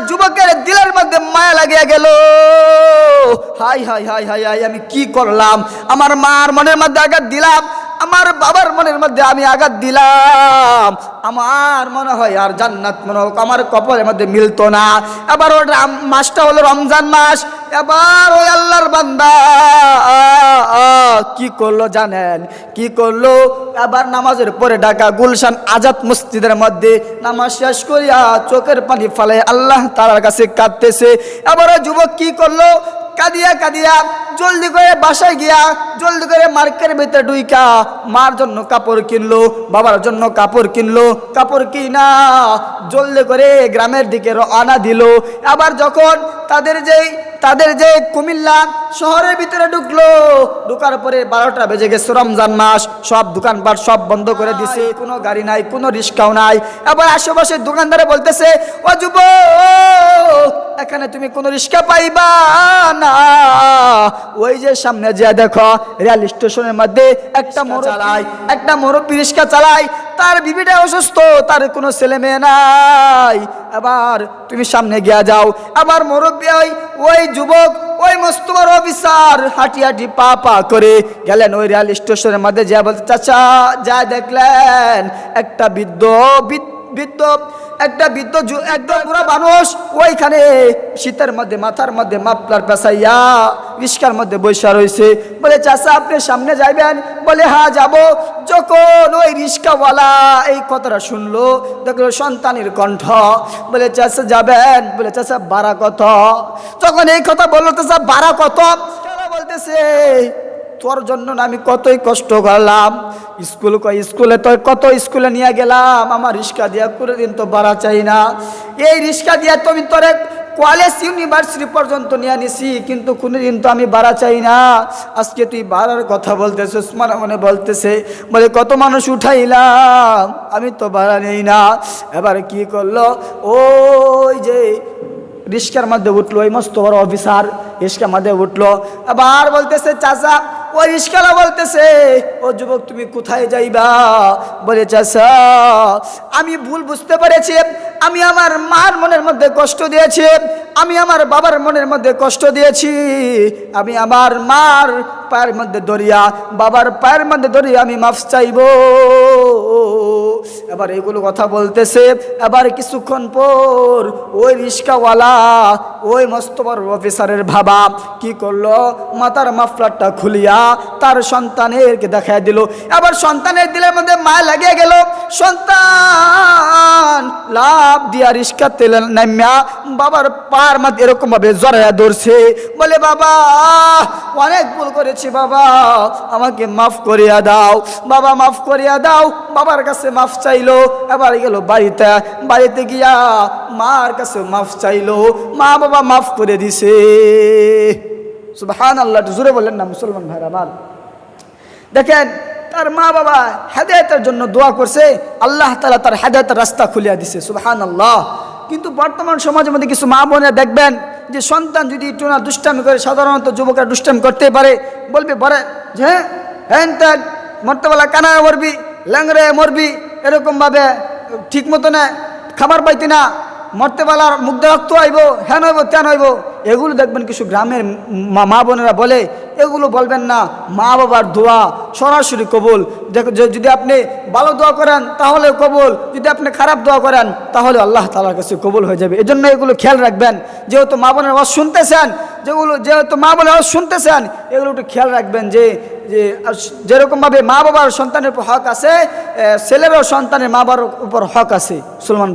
যুবকের দিলের মধ্যে মায়া লাগিয়ে গেল। High high high high high, আমি কি করলাম? আমার মার মনের মধ্যে আঘাত দিলাম, আমার বাবার মনের মধ্যে আমি আঘাত দিলাম। আমার মনে হয় আর জান্নাত মনে হোক আমার কপালের মধ্যে মিলতো না। এবার ওই মাসটা হলো রমজান মাস। এবার ওই আল্লাহর বান্দা কি করলো জানেন? কি করলো? এবার নামাজের পরে ঢাকা গুলশান আজাদ মসজিদের মধ্যে নামাজ শেষ করিয়া চোখের পানি ফেলে আল্লাহ তাআলার কাছে কাঁদতেছে। এবার ওই যুবক কি করলো? কাঁদিয়া কাঁদিয়া জলদি করে বাসায় গিয়া জলদি করে মার্কেটের ভিতরে ঢুইকা মার জন্য কাপড় কিনলো, বাবার জন্য কাপড় কিনলো। কাপড় কিনা জলদি করে গ্রামের দিকে রওনা দিল। আবার যখন তাদের যে কুমিল্লা শহরের ভিতরে ঢুকলো, ঢুকার পরে 12টা বেজে গেছে, রমজান মাস, সব দোকানপাট সব বন্ধ করে দিছে, কোনো গাড়ি নাই, কোনো রিক্সাও নাই। আবার আশেপাশে দোকানদারে বলতেছে, ও যুবক, এখানে তুমি কোনো রিক্সা পাইবা না। ওই যে সামনে যে দেখো রেল স্টেশনের মধ্যে একটা মুরব্বি রিক্সা চালায়, তার বিবিটা অসুস্থ, তার কোনো ছেলে মেয়ে নাই। আবার তুমি সামনে গিয়া যাও। আবার মুরব্বি ওই যুবক ওই মস্ত বড় অফিসার হাঁটি হাঁটি পা পা করে গেলেন ওই রেল স্টেশনের মধ্যে। যা বলতে, চাচা যা দেখলেন একটা বৃদ্ধ একদম পুরো মানুষ ওইখানে শীতের মধ্যে মাথার মধ্যে মাফলার পেঁচাইয়া রিস্কার মধ্যে বসে রয়েছে। বলে, চাচা আপনি সামনে যাইবেন? বলে, হ্যাঁ যাব। যখন ওই রিস্কাওয়ালা এই কথাটা শুনলো, দেখলো সন্তানের কণ্ঠ। বলে, চাচা যাবেন? বলে, চাচা ভাড়া কত? যখন এই কথা বললো, চাচা ভাড়া কত? বলতেছে, তোর জন্য না আমি কতই কষ্ট করলাম, স্কুলে তো কত স্কুলে নিয়ে গেলাম, আমার রিক্সা দিয়া করে দিন তো ভাড়া চাই না। এই রিক্সা দিয়া তুমি তোরে কলেজ ইউনিভার্সিটি পর্যন্ত নিয়ে নিছি, কিন্তু কোনোদিন তো আমি ভাড়া চাই না। আজকে তুই ভাড়ার কথা বলতেছিস, মনে মনে বলতেছে। বলে, কত মানুষ উঠাইলাম, আমি তো ভাড়া নেই না। এবার কি করলো? ওই যে রিক্সার মধ্যে উঠলো ওই মস্ত বড় অফিসার, রিক্সার মধ্যে উঠলো। আবার বলতেছে, চাচা ওই রিক্সাওয়ালা বলতেছে, ও যুবক তুমি কোথায় যাইবা? বলে, চাচা আমি ভুল বুঝতে পেরেছি, আমি আমার মার মনের মধ্যে কষ্ট দিয়েছি, আমি আমার বাবার মনের মধ্যে কষ্ট দিয়েছি, আমি আমার মার পায়ের মধ্যে দরিয়া বাবার পায়ের মধ্যে দরিয়া আমি মাফ চাইব। এবার এগুলো কথা বলতেছে। এবার কিছুক্ষণ পর ওই রিক্সাওয়ালা ওই মস্ত বড় অফিসারের বাবা কি করলো? মাথার মাফলারটা খুলিয়া তার সন্তানেরকে দেখায় দিল। এবার সন্তানের দিলের মধ্যে মায়া লাগিয়ে গেল। সন্তান লাভ দিয়া রিক্সা তেলে নামিয়া বাবার পার মধ্যে এরকম ভাবে জড়াইয়া ধরছে। বলে, বাবা অনেক ভুল করেছি, বাবা আমাকে মাফ করিয়া দাও, বাবা মাফ করিয়া দাও। বাবার কাছে মাফ চাইলো। এবার গেল বাড়িতে গিয়া মার কাছে মাফ চাইলো, মা বাবা মাফ করে দিছে। সুবহানাল্লাহ, জোরে বললেন না মুসলমান ভাইরা আমার? দেখেন তার মা বাবা হেদায়েতের জন্য দোয়া করছে, আল্লাহ তাআলা তার হেদায়েতের রাস্তা খুলিয়া দিছে। সুবহানাল্লাহ। কিন্তু বর্তমান সমাজের মধ্যে কিছু মা বোনেরা দেখবেন যে সন্তান যদি একটু না দুষ্টামি করে, সাধারণত যুবকরা দুষ্টামি করতেই পারে, বলবে বলে যে হ্যাঁ মরতেবেলা কানায় মরবি, ল্যাংরে মরবি, এরকমভাবে ঠিক মতো না খাবার পাইতি না, মরতেবেলার মুখ দিয়ে রক্ত আইব, হ্যান হইব তেন হইব। এগুলো দেখবেন কিছু গ্রামের মা বোনেরা বলে। এগুলো বলবেন না। মা বাবার দোয়া সরাসরি কবুল। যদি আপনি ভালো দোয়া করেন তাহলে কবুল, যদি আপনি খারাপ দোয়া করেন তাহলে আল্লাহ তাআলার কাছে কবুল হয়ে যাবে। এজন্য এগুলো খেয়াল রাখবেন। যেহেতু মা বোনের আওয়াজ শুনতেছেন, যেহেতু মা বোনের আওয়াজ শুনতেছেন, এগুলো একটু খেয়াল রাখবেন যে যেরকমভাবে মা বাবার সন্তানের উপর হক আছে, ছেলেরও সন্তানের মা বাবার উপর হক আছে। মুসলমান